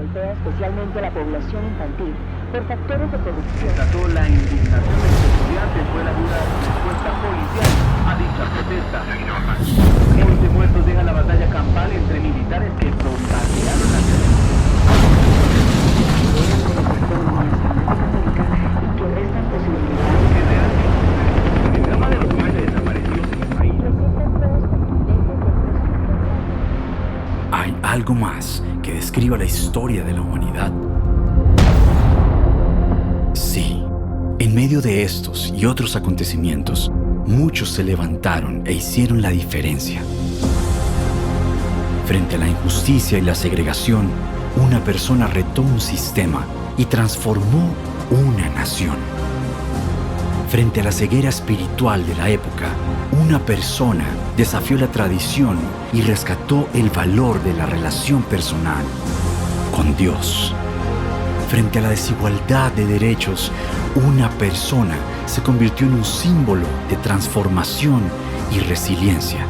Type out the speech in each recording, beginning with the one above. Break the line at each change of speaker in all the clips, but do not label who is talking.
golpea especialmente a la población infantil por factores de corrupción.
Desató la indignación de los estudiantes fue la dura respuesta policial a dicha protesta. 11 muertos deja la batalla campal entre militares que bombardearon la ciudad.
Y que restan posibilidades.
Que realmente el drama de los 9 desaparecidos en el país.
¿Hay algo más que describa la historia de la humanidad? Sí, en medio de estos y otros acontecimientos, muchos se levantaron e hicieron la diferencia. Frente a la injusticia y la segregación, una persona retó un sistema y transformó una nación. Frente a la ceguera espiritual de la época, una persona desafió la tradición y rescató el valor de la relación personal con Dios. Frente a la desigualdad de derechos, una persona se convirtió en un símbolo de transformación y resiliencia.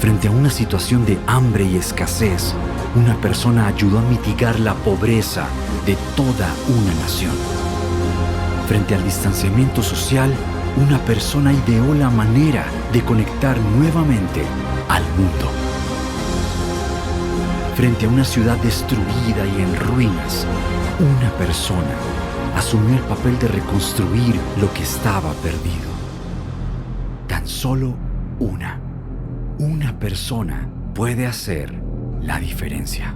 Frente a una situación de hambre y escasez, una persona ayudó a mitigar la pobreza de toda una nación. Frente al distanciamiento social, una persona ideó la manera de conectar nuevamente al mundo. Frente a una ciudad destruida y en ruinas, una persona asumió el papel de reconstruir lo que estaba perdido. Tan solo una persona puede hacer la diferencia.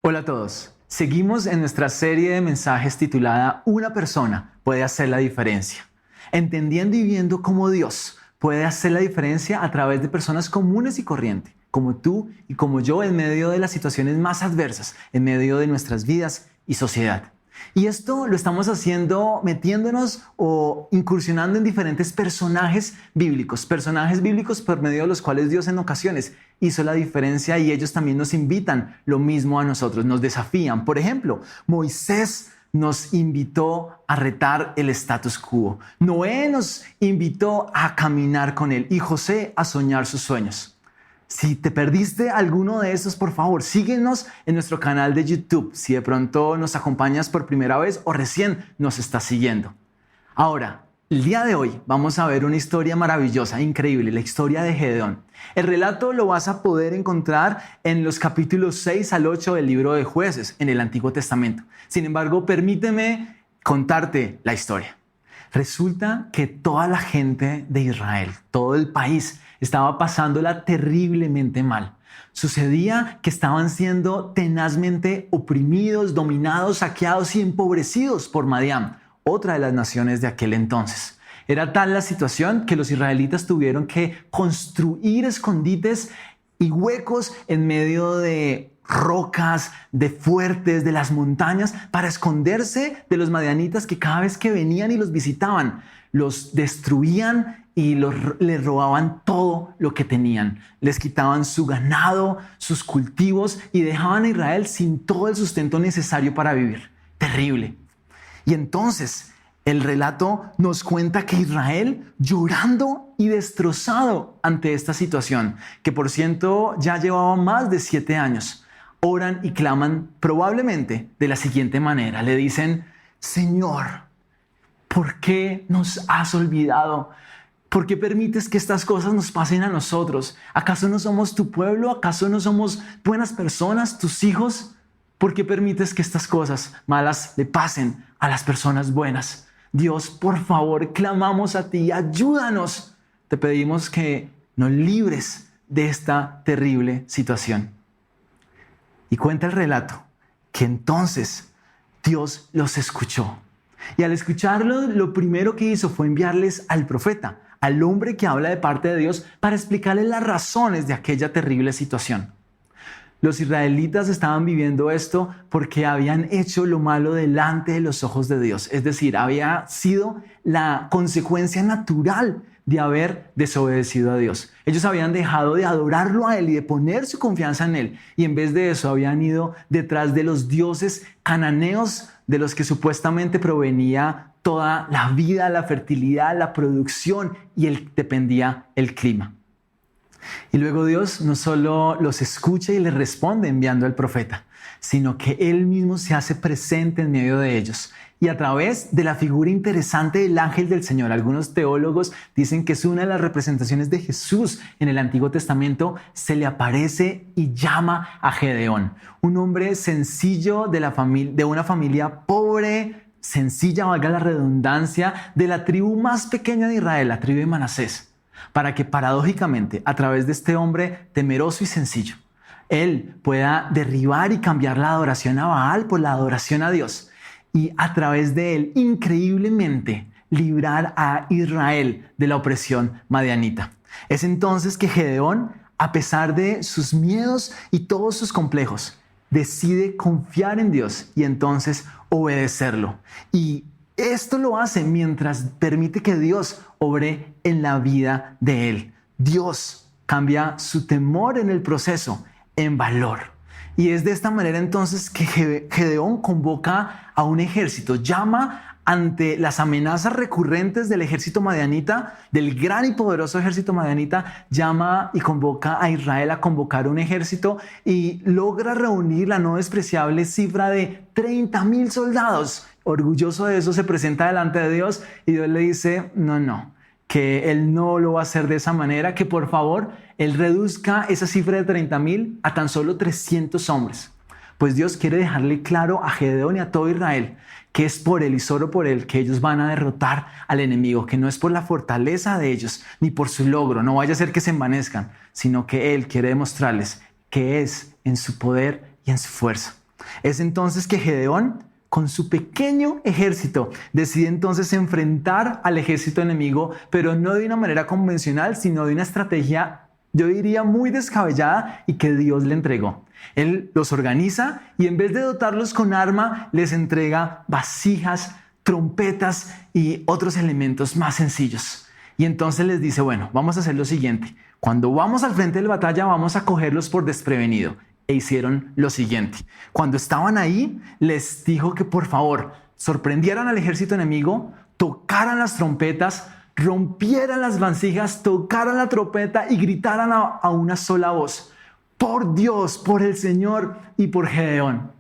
Hola a todos. Seguimos en nuestra serie de mensajes titulada Una persona puede hacer la diferencia. Entendiendo y viendo cómo Dios puede hacer la diferencia a través de personas comunes y corrientes, como tú y como yo, en medio de las situaciones más adversas, en medio de nuestras vidas y sociedad. Y esto lo estamos haciendo metiéndonos o incursionando en diferentes personajes bíblicos por medio de los cuales Dios en ocasiones hizo la diferencia y ellos también nos invitan lo mismo a nosotros, nos desafían. Por ejemplo, Moisés nos invitó a retar el status quo. Noé nos invitó a caminar con él y José a soñar sus sueños. Si te perdiste alguno de estos, por favor, síguenos en nuestro canal de YouTube. Si de pronto nos acompañas por primera vez o recién nos estás siguiendo. Ahora, el día de hoy vamos a ver una historia maravillosa, increíble, la historia de Gedeón. El relato lo vas a poder encontrar en los capítulos 6 al 8 del libro de Jueces, en el Antiguo Testamento. Sin embargo, permíteme contarte la historia. Resulta que toda la gente de Israel, todo el país, estaba pasándola terriblemente mal. Sucedía que estaban siendo tenazmente oprimidos, dominados, saqueados y empobrecidos por Madián, otra de las naciones de aquel entonces. Era tal la situación que los israelitas tuvieron que construir escondites y huecos en medio de rocas, de fuertes, de las montañas, para esconderse de los madianitas que cada vez que venían y los visitaban, los destruían y les robaban todo lo que tenían. Les quitaban su ganado, sus cultivos y dejaban a Israel sin todo el sustento necesario para vivir. Terrible. Y entonces el relato nos cuenta que Israel, llorando y destrozado ante esta situación, que por cierto ya llevaba más de 7 años, oran y claman probablemente de la siguiente manera. Le dicen: Señor, ¿por qué nos has olvidado? ¿Por qué permites que estas cosas nos pasen a nosotros? ¿Acaso no somos tu pueblo? ¿Acaso no somos buenas personas, tus hijos? ¿Por qué permites que estas cosas malas le pasen a las personas buenas? Dios, por favor, clamamos a ti, ayúdanos. Te pedimos que nos libres de esta terrible situación. Y cuenta el relato que entonces Dios los escuchó. Y al escucharlos, lo primero que hizo fue enviarles al profeta, al hombre que habla de parte de Dios, para explicarles las razones de aquella terrible situación. Los israelitas estaban viviendo esto porque habían hecho lo malo delante de los ojos de Dios. Es decir, había sido la consecuencia natural de haber desobedecido a Dios. Ellos habían dejado de adorarlo a Él y de poner su confianza en Él. Y en vez de eso habían ido detrás de los dioses cananeos de los que supuestamente provenía toda la vida, la fertilidad, la producción y dependía el clima. Y luego Dios no solo los escucha y les responde enviando al profeta, sino que Él mismo se hace presente en medio de ellos. Y a través de la figura interesante del ángel del Señor, algunos teólogos dicen que es una de las representaciones de Jesús en el Antiguo Testamento, se le aparece y llama a Gedeón, un hombre sencillo de una familia pobre, sencilla, valga la redundancia, de la tribu más pequeña de Israel, la tribu de Manasés, para que paradójicamente, a través de este hombre temeroso y sencillo, él pueda derribar y cambiar la adoración a Baal por la adoración a Dios. Y a través de él, increíblemente, librar a Israel de la opresión madianita. Es entonces que Gedeón, a pesar de sus miedos y todos sus complejos, decide confiar en Dios y entonces obedecerlo. Y esto lo hace mientras permite que Dios obre en la vida de él. Dios cambia su temor en el proceso en valor. Y es de esta manera entonces que Gedeón convoca a un ejército, llama ante las amenazas recurrentes del ejército madianita, del gran y poderoso ejército madianita, llama y convoca a Israel a convocar un ejército y logra reunir la no despreciable cifra de 30,000 soldados. Orgulloso de eso se presenta delante de Dios y Dios le dice, no, que él no lo va a hacer de esa manera, que por favor él reduzca esa cifra de 30,000 a tan solo 300 hombres. Pues Dios quiere dejarle claro a Gedeón y a todo Israel que es por él y solo por él que ellos van a derrotar al enemigo, que no es por la fortaleza de ellos ni por su logro, no vaya a ser que se envanezcan, sino que él quiere demostrarles que es en su poder y en su fuerza. Es entonces que Gedeón, con su pequeño ejército, decide entonces enfrentar al ejército enemigo, pero no de una manera convencional, sino de una estrategia, yo diría, muy descabellada y que Dios le entregó. Él los organiza y en vez de dotarlos con arma, les entrega vasijas, trompetas y otros elementos más sencillos. Y entonces les dice, bueno, vamos a hacer lo siguiente. Cuando vamos al frente de la batalla, vamos a cogerlos por desprevenido. E hicieron lo siguiente. Cuando estaban ahí, les dijo que por favor sorprendieran al ejército enemigo, tocaran las trompetas, rompieran las vasijas, tocaran la trompeta y gritaran a una sola voz: por Dios, por el Señor y por Gedeón.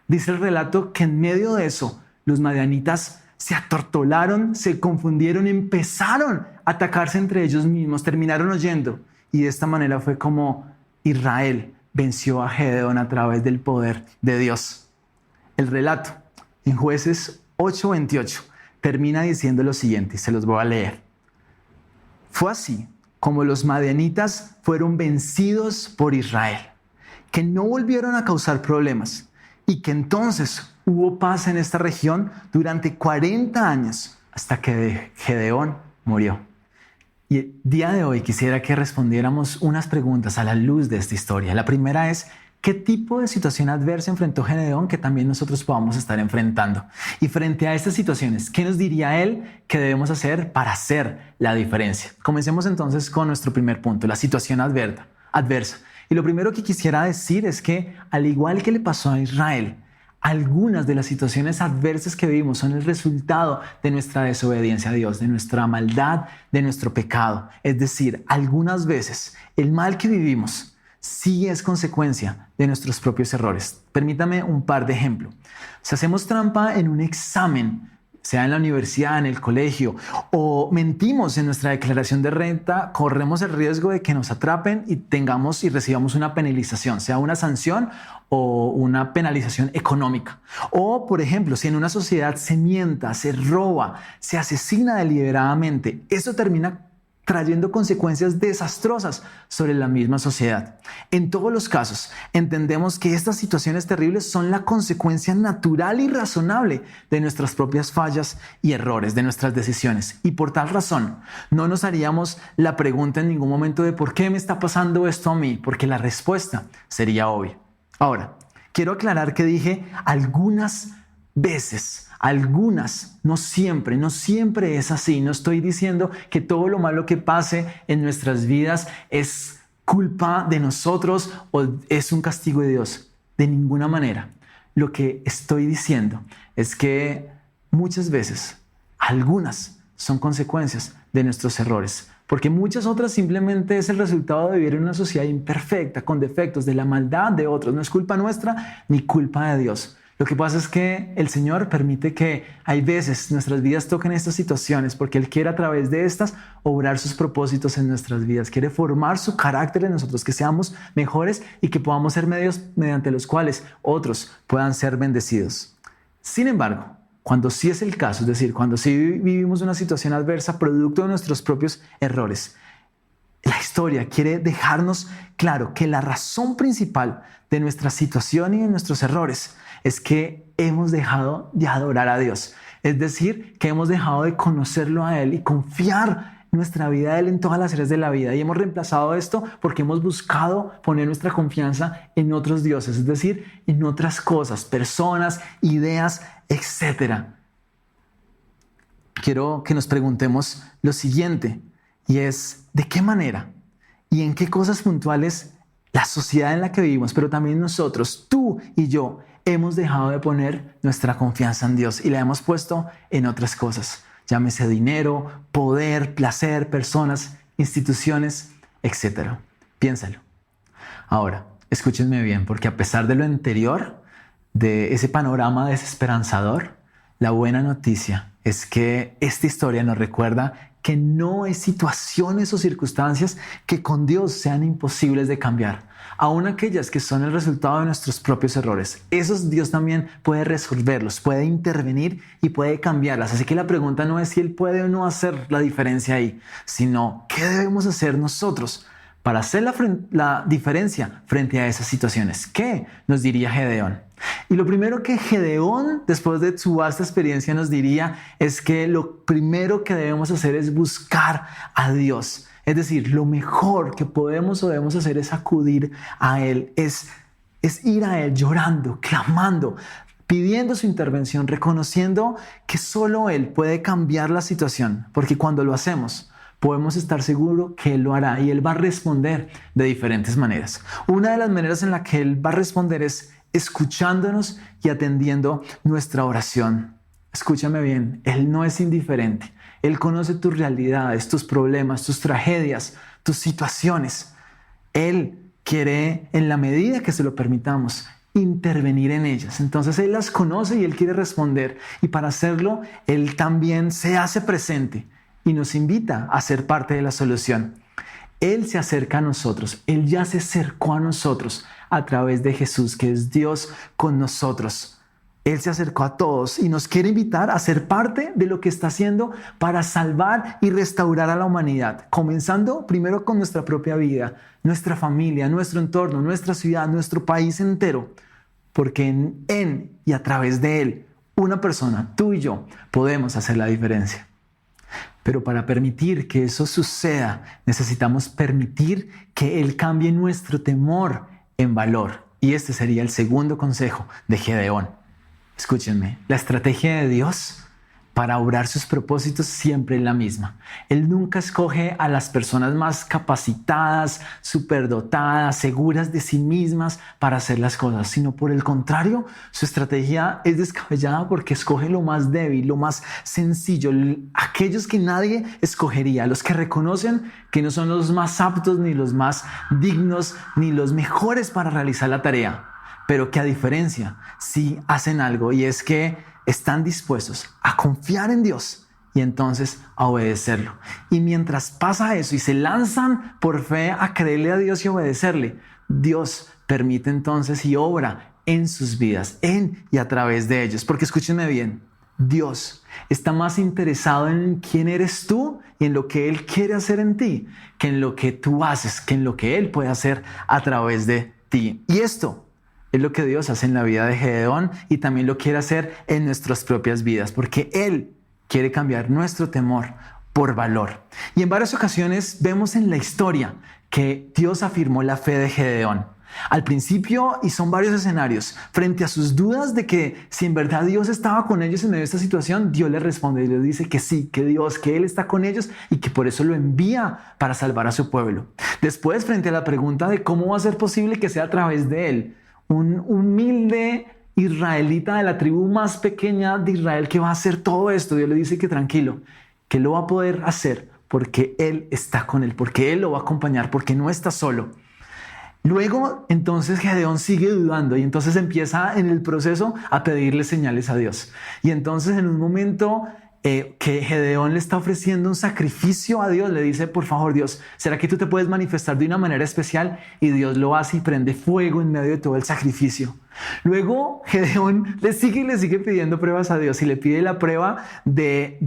Dice el relato que en medio de eso, los madianitas se atortolaron, se confundieron, empezaron a atacarse entre ellos mismos, terminaron huyendo. Y de esta manera fue como Israel venció a Gedeón a través del poder de Dios. El relato en Jueces 8:28 termina diciendo lo siguiente, y se los voy a leer. Fue así como los madianitas fueron vencidos por Israel, que no volvieron a causar problemas y que entonces hubo paz en esta región durante 40 años hasta que Gedeón murió. Y el día de hoy quisiera que respondiéramos unas preguntas a la luz de esta historia. La primera es, ¿qué tipo de situación adversa enfrentó Gedeón que también nosotros podamos estar enfrentando? Y frente a estas situaciones, ¿qué nos diría él que debemos hacer para hacer la diferencia? Comencemos entonces con nuestro primer punto, la situación adversa. Y lo primero que quisiera decir es que, al igual que le pasó a Israel, algunas de las situaciones adversas que vivimos son el resultado de nuestra desobediencia a Dios, de nuestra maldad, de nuestro pecado. Es decir, algunas veces el mal que vivimos sí es consecuencia de nuestros propios errores. Permítame un par de ejemplos. Si hacemos trampa en un examen, sea en la universidad, en el colegio, o mentimos en nuestra declaración de renta, corremos el riesgo de que nos atrapen y tengamos y recibamos una penalización, sea una sanción o una penalización económica. O, por ejemplo, si en una sociedad se mienta, se roba, se asesina deliberadamente, eso termina trayendo consecuencias desastrosas sobre la misma sociedad. En todos los casos, entendemos que estas situaciones terribles son la consecuencia natural y razonable de nuestras propias fallas y errores, de nuestras decisiones. Y por tal razón, no nos haríamos la pregunta en ningún momento de ¿por qué me está pasando esto a mí? Porque la respuesta sería obvia. Ahora, quiero aclarar que dije algunas veces, algunas, no siempre es así. No estoy diciendo que todo lo malo que pase en nuestras vidas es culpa de nosotros o es un castigo de Dios. De ninguna manera. lo que estoy diciendo es que muchas veces, algunas son consecuencias de nuestros errores, porque muchas otras simplemente es el resultado de vivir en una sociedad imperfecta, con defectos, de la maldad de otros. No es culpa nuestra ni culpa de Dios. Lo que pasa es que el Señor permite que hay veces nuestras vidas toquen estas situaciones porque Él quiere a través de estas obrar sus propósitos en nuestras vidas. Quiere formar su carácter en nosotros, que seamos mejores y que podamos ser medios mediante los cuales otros puedan ser bendecidos. Sin embargo, cuando sí es el caso, es decir, cuando sí vivimos una situación adversa producto de nuestros propios errores, la historia quiere dejarnos claro que la razón principal de nuestra situación y de nuestros errores es que hemos dejado de adorar a Dios. Es decir, que hemos dejado de conocerlo a Él y confiar nuestra vida a Él en todas las áreas de la vida. Y hemos reemplazado esto porque hemos buscado poner nuestra confianza en otros dioses, es decir, en otras cosas, personas, ideas, etc. Quiero que nos preguntemos lo siguiente, y es: ¿de qué manera y en qué cosas puntuales la sociedad en la que vivimos, pero también nosotros, tú y yo, hemos dejado de poner nuestra confianza en Dios y la hemos puesto en otras cosas? Llámese dinero, poder, placer, personas, instituciones, etc. Piénsalo. Ahora, escúchenme bien, porque a pesar de lo anterior, de ese panorama desesperanzador, la buena noticia es que esta historia nos recuerda que no hay situaciones o circunstancias que con Dios sean imposibles de cambiar, aun aquellas que son el resultado de nuestros propios errores. Esos Dios también puede resolverlos, puede intervenir y puede cambiarlas. Así que la pregunta no es si Él puede o no hacer la diferencia ahí, sino qué debemos hacer nosotros para hacer la diferencia frente a esas situaciones. ¿Qué nos diría Gedeón? Y lo primero que Gedeón, después de su vasta experiencia, nos diría es que lo primero que debemos hacer es buscar a Dios. Es decir, lo mejor que podemos o debemos hacer es acudir a Él, es ir a Él llorando, clamando, pidiendo su intervención, reconociendo que solo Él puede cambiar la situación, porque cuando lo hacemos, podemos estar seguros que Él lo hará y Él va a responder de diferentes maneras. Una de las maneras en la que Él va a responder es escuchándonos y atendiendo nuestra oración. Escúchame bien, Él no es indiferente. Él conoce tus realidades, tus problemas, tus tragedias, tus situaciones. Él quiere, en la medida que se lo permitamos, intervenir en ellas. Entonces Él las conoce y Él quiere responder. Y para hacerlo, Él también se hace presente y nos invita a ser parte de la solución. Él se acerca a nosotros. Él ya se acercó a nosotros a través de Jesús, que es Dios con nosotros. Él se acercó a todos y nos quiere invitar a ser parte de lo que está haciendo para salvar y restaurar a la humanidad, comenzando primero con nuestra propia vida, nuestra familia, nuestro entorno, nuestra ciudad, nuestro país entero, porque en y a través de Él, una persona, tú y yo, podemos hacer la diferencia. Pero para permitir que eso suceda, necesitamos permitir que Él cambie nuestro temor en valor. Y este sería el segundo consejo de Gedeón. Escúchenme, la estrategia de Dios para obrar sus propósitos siempre es la misma. Él nunca escoge a las personas más capacitadas, superdotadas, seguras de sí mismas para hacer las cosas, sino por el contrario, su estrategia es descabellada porque escoge lo más débil, lo más sencillo, aquellos que nadie escogería, los que reconocen que no son los más aptos, ni los más dignos, ni los mejores para realizar la tarea, pero que a diferencia sí hacen algo, y es que están dispuestos a confiar en Dios y entonces a obedecerlo. Y mientras pasa eso y se lanzan por fe a creerle a Dios y obedecerle, Dios permite entonces y obra en sus vidas, en y a través de ellos. Porque escúchenme bien, Dios está más interesado en quién eres tú y en lo que Él quiere hacer en ti, que en lo que tú haces, que en lo que Él puede hacer a través de ti. Y esto es lo que Dios hace en la vida de Gedeón y también lo quiere hacer en nuestras propias vidas, porque Él quiere cambiar nuestro temor por valor. Y en varias ocasiones vemos en la historia que Dios afirmó la fe de Gedeón. Al principio, y son varios escenarios, frente a sus dudas de que si en verdad Dios estaba con ellos en medio de esta situación, Dios les responde y les dice que sí, que Dios, que Él está con ellos y que por eso lo envía para salvar a su pueblo. Después, frente a la pregunta de cómo va a ser posible que sea a través de Él, un humilde israelita de la tribu más pequeña de Israel que va a hacer todo esto. Dios le dice que tranquilo, que lo va a poder hacer porque Él está con él, porque Él lo va a acompañar, porque no está solo. Luego, entonces Gedeón sigue dudando y entonces empieza en el proceso a pedirle señales a Dios. Y entonces en un momento que Gedeón le está ofreciendo un sacrificio a Dios, le dice, por favor Dios, ¿será que tú te puedes manifestar de una manera especial? Y Dios lo hace y prende fuego en medio de todo el sacrificio. Luego Gedeón le sigue pidiendo pruebas a Dios y le pide la prueba de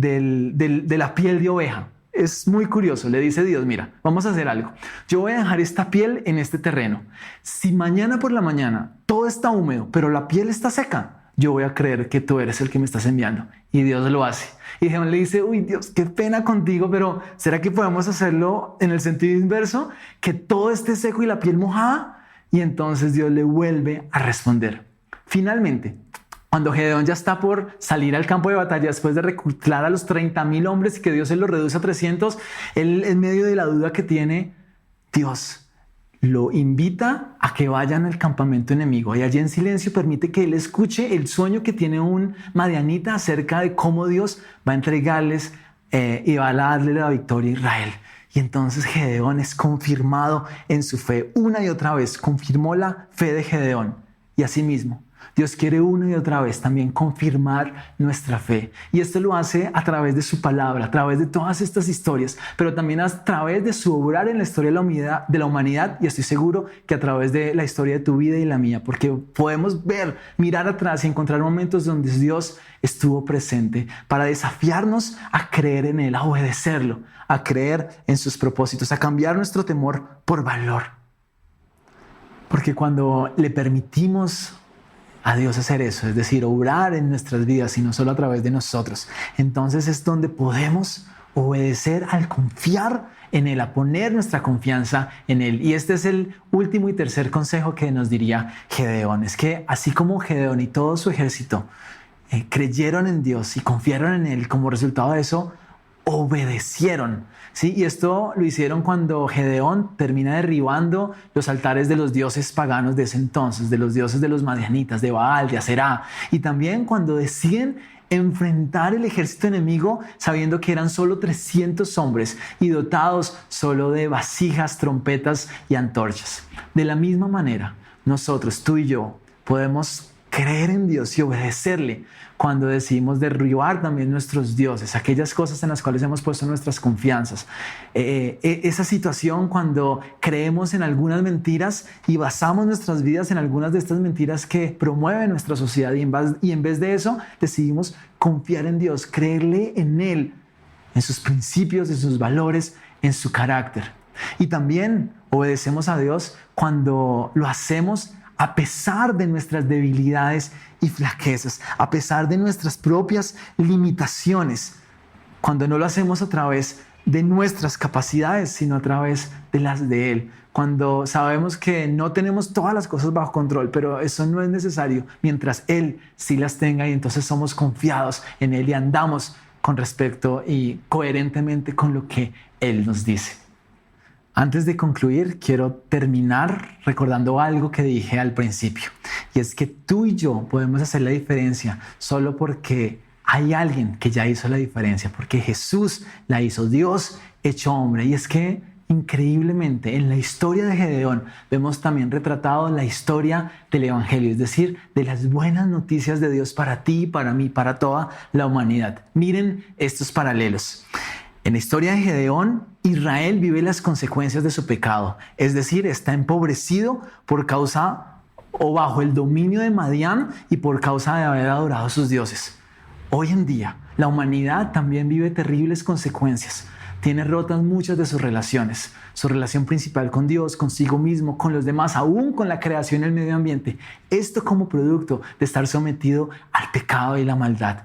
la piel de oveja. Es muy curioso, le dice Dios, mira, vamos a hacer algo. Yo voy a dejar esta piel en este terreno. Si mañana por la mañana todo está húmedo, pero la piel está seca, yo voy a creer que tú eres el que me estás enviando. Y Dios lo hace. Y Gedeón le dice, uy Dios, qué pena contigo, pero ¿será que podemos hacerlo en el sentido inverso? Que todo esté seco y la piel mojada. Y entonces Dios le vuelve a responder. Finalmente, cuando Gedeón ya está por salir al campo de batalla después de reclutar a los 30,000 hombres y que Dios se los reduce a 300, él en medio de la duda que tiene, Dios lo invita a que vayan al campamento enemigo y allí en silencio permite que él escuche el sueño que tiene un madianita acerca de cómo Dios va a entregarles y va a darle la victoria a Israel. Y entonces Gedeón es confirmado en su fe una y otra vez, confirmó la fe de Gedeón. Y asimismo, Dios quiere una y otra vez también confirmar nuestra fe. Y esto lo hace a través de su palabra, a través de todas estas historias, pero también a través de su obrar en la historia de la humanidad. Y estoy seguro que a través de la historia de tu vida y la mía, porque podemos ver, mirar atrás y encontrar momentos donde Dios estuvo presente para desafiarnos a creer en Él, a obedecerlo, a creer en sus propósitos, a cambiar nuestro temor por valor. Porque cuando le permitimos a Dios hacer eso, es decir, obrar en nuestras vidas y no solo a través de nosotros, entonces es donde podemos obedecer al confiar en Él, a poner nuestra confianza en Él. Y este es el último y tercer consejo que nos diría Gedeón, es que así como Gedeón y todo su ejército creyeron en Dios y confiaron en Él, como resultado de eso, obedecieron. Sí, y esto lo hicieron cuando Gedeón termina derribando los altares de los dioses paganos de ese entonces, de los dioses de los madianitas, de Baal, de Aserá, y también cuando deciden enfrentar el ejército enemigo sabiendo que eran solo 300 hombres y dotados solo de vasijas, trompetas y antorchas. De la misma manera, nosotros, tú y yo, podemos creer en Dios y obedecerle cuando decidimos derribar también nuestros dioses, aquellas cosas en las cuales hemos puesto nuestras confianzas. Esa situación cuando creemos en algunas mentiras y basamos nuestras vidas en algunas de estas mentiras que promueven nuestra sociedad y en vez de eso decidimos confiar en Dios, creerle en Él, en sus principios, en sus valores, en su carácter. Y también obedecemos a Dios cuando lo hacemos a pesar de nuestras debilidades y flaquezas, a pesar de nuestras propias limitaciones, cuando no lo hacemos a través de nuestras capacidades, sino a través de las de Él, cuando sabemos que no tenemos todas las cosas bajo control, pero eso no es necesario, mientras Él sí las tenga, y entonces somos confiados en Él y andamos con respecto y coherentemente con lo que Él nos dice. Antes de concluir, quiero terminar recordando algo que dije al principio, y es que tú y yo podemos hacer la diferencia solo porque hay alguien que ya hizo la diferencia, porque Jesús la hizo, Dios hecho hombre. Y es que increíblemente en la historia de Gedeón vemos también retratado la historia del Evangelio, es decir, de las buenas noticias de Dios para ti, para mí, para toda la humanidad. Miren estos paralelos. En la historia de Gedeón, Israel vive las consecuencias de su pecado, es decir, está empobrecido por causa o bajo el dominio de Madián y por causa de haber adorado a sus dioses. Hoy en día, la humanidad también vive terribles consecuencias. Tiene rotas muchas de sus relaciones, su relación principal con Dios, consigo mismo, con los demás, aún con la creación y el medio ambiente. Esto como producto de estar sometido al pecado y la maldad.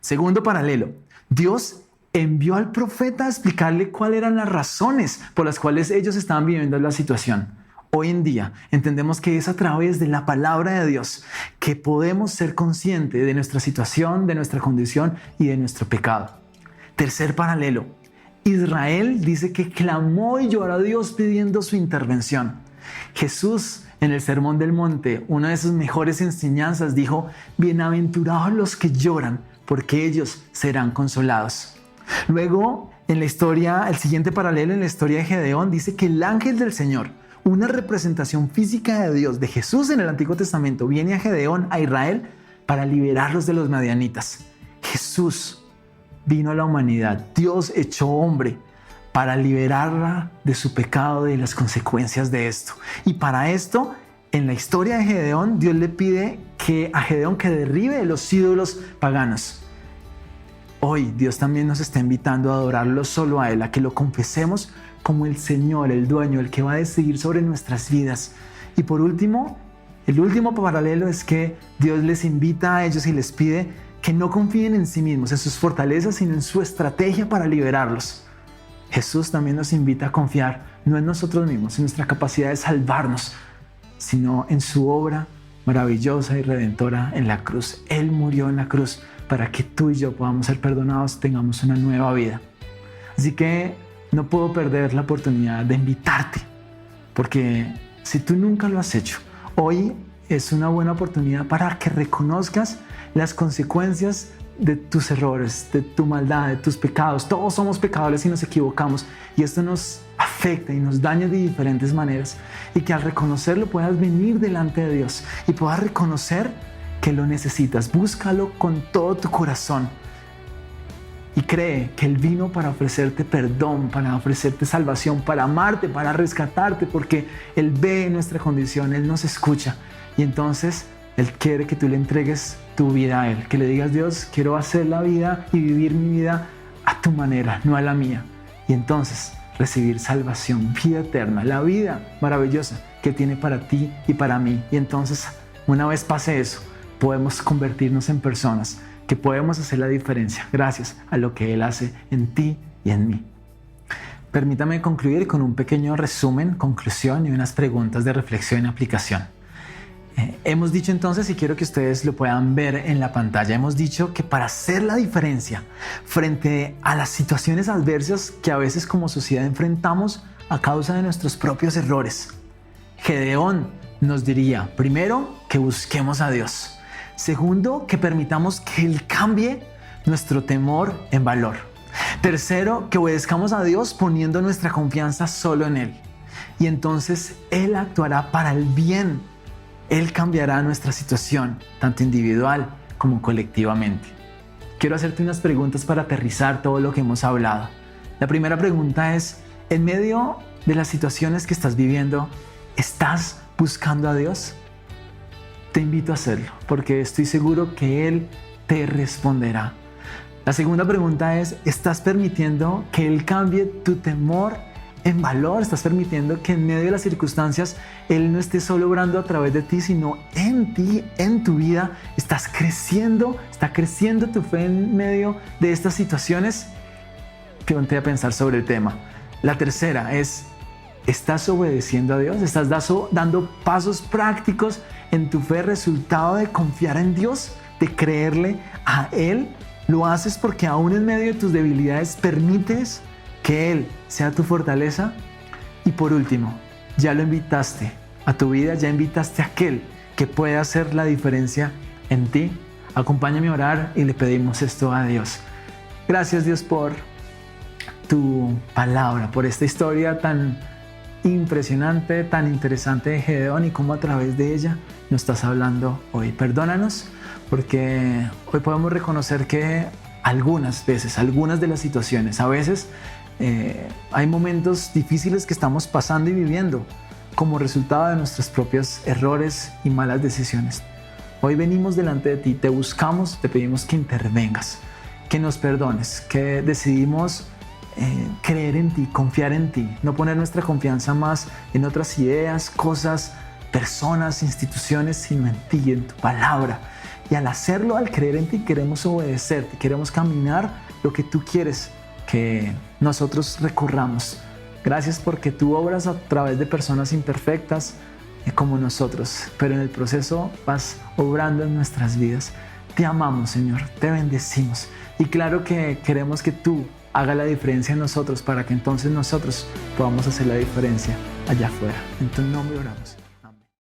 Segundo paralelo, Dios envió al profeta a explicarle cuáles eran las razones por las cuales ellos estaban viviendo la situación. Hoy en día entendemos que es a través de la palabra de Dios que podemos ser conscientes de nuestra situación, de nuestra condición y de nuestro pecado. Tercer paralelo, Israel dice que clamó y lloró a Dios pidiendo su intervención. Jesús en el Sermón del Monte, una de sus mejores enseñanzas, dijo: bienaventurados los que lloran, porque ellos serán consolados. Luego, en la historia, el siguiente paralelo en la historia de Gedeón dice que el ángel del Señor, una representación física de Dios, de Jesús en el Antiguo Testamento, viene a Gedeón, a Israel, para liberarlos de los madianitas. Jesús vino a la humanidad, Dios hecho hombre, para liberarla de su pecado y de las consecuencias de esto. Y para esto, en la historia de Gedeón, Dios le pide a Gedeón que derribe los ídolos paganos. Hoy Dios también nos está invitando a adorarlo solo a Él, a que lo confesemos como el Señor, el dueño, el que va a decidir sobre nuestras vidas. Y por último, el último paralelo es que Dios les invita a ellos y les pide que no confíen en sí mismos, en sus fortalezas, sino en su estrategia para liberarlos. Jesús también nos invita a confiar no en nosotros mismos, en nuestra capacidad de salvarnos, sino en su obra maravillosa y redentora en la cruz. Él murió en la cruz para que tú y yo podamos ser perdonados, tengamos una nueva vida. Así que no puedo perder la oportunidad de invitarte, porque si tú nunca lo has hecho, hoy es una buena oportunidad para que reconozcas las consecuencias de tus errores, de tu maldad, de tus pecados. Todos somos pecadores y nos equivocamos, y esto nos afecta y nos daña de diferentes maneras, y que al reconocerlo puedas venir delante de Dios y puedas reconocer que lo necesitas. Búscalo con todo tu corazón y cree que Él vino para ofrecerte perdón, para ofrecerte salvación, para amarte, para rescatarte, porque Él ve nuestra condición, Él nos escucha, y entonces Él quiere que tú le entregues tu vida a Él, que le digas: Dios, quiero hacer la vida y vivir mi vida a tu manera, no a la mía. Y entonces recibir salvación, vida eterna, la vida maravillosa que tiene para ti y para mí. Y entonces, una vez pase eso, podemos convertirnos en personas que podemos hacer la diferencia gracias a lo que Él hace en ti y en mí. Permítame concluir con un pequeño resumen, conclusión y unas preguntas de reflexión y aplicación. Hemos dicho entonces, y quiero que ustedes lo puedan ver en la pantalla, hemos dicho que para hacer la diferencia frente a las situaciones adversas que a veces como sociedad enfrentamos a causa de nuestros propios errores, Gedeón nos diría: primero, que busquemos a Dios; segundo, que permitamos que Él cambie nuestro temor en valor; tercero, que obedezcamos a Dios poniendo nuestra confianza solo en Él, y entonces Él actuará para el bien. Él cambiará nuestra situación, tanto individual como colectivamente. Quiero hacerte unas preguntas para aterrizar todo lo que hemos hablado. La primera pregunta es: en medio de las situaciones que estás viviendo, ¿estás buscando a Dios? Te invito a hacerlo, porque estoy seguro que Él te responderá. La segunda pregunta es: ¿estás permitiendo que Él cambie tu temor en valor? ¿Estás permitiendo que en medio de las circunstancias Él no esté solo obrando a través de ti, sino en ti, en tu vida? ¿Estás creciendo? ¿Está creciendo tu fe en medio de estas situaciones? Ponte a pensar sobre el tema. La tercera es: ¿estás obedeciendo a Dios? ¿Estás dando pasos prácticos en tu fe, resultado de confiar en Dios, de creerle a Él? ¿Lo haces porque aún en medio de tus debilidades permites que Él sea tu fortaleza? Y por último, ya lo invitaste a tu vida, ya invitaste a aquel que puede hacer la diferencia en ti. Acompáñame a orar y le pedimos esto a Dios. Gracias, Dios, por tu palabra, por esta historia tan impresionante, tan interesante de Gedeón, y cómo a través de ella nos estás hablando hoy. Perdónanos, porque hoy podemos reconocer que algunas veces, algunas de las situaciones, a veces hay momentos difíciles que estamos pasando y viviendo como resultado de nuestros propios errores y malas decisiones. Hoy venimos delante de ti, te buscamos, te pedimos que intervengas, que nos perdones, que decidimos creer en ti, confiar en ti, no poner nuestra confianza más en otras ideas, cosas, personas, instituciones, sino en ti, en tu palabra. Y al hacerlo, al creer en ti, queremos obedecerte, queremos caminar lo que tú quieres que nosotros recorramos. Gracias porque tú obras a través de personas imperfectas como nosotros, pero en el proceso vas obrando en nuestras vidas. Te amamos, Señor, te bendecimos, y claro que queremos que tú hagas la diferencia en nosotros, para que entonces nosotros podamos hacer la diferencia allá afuera. En tu nombre oramos.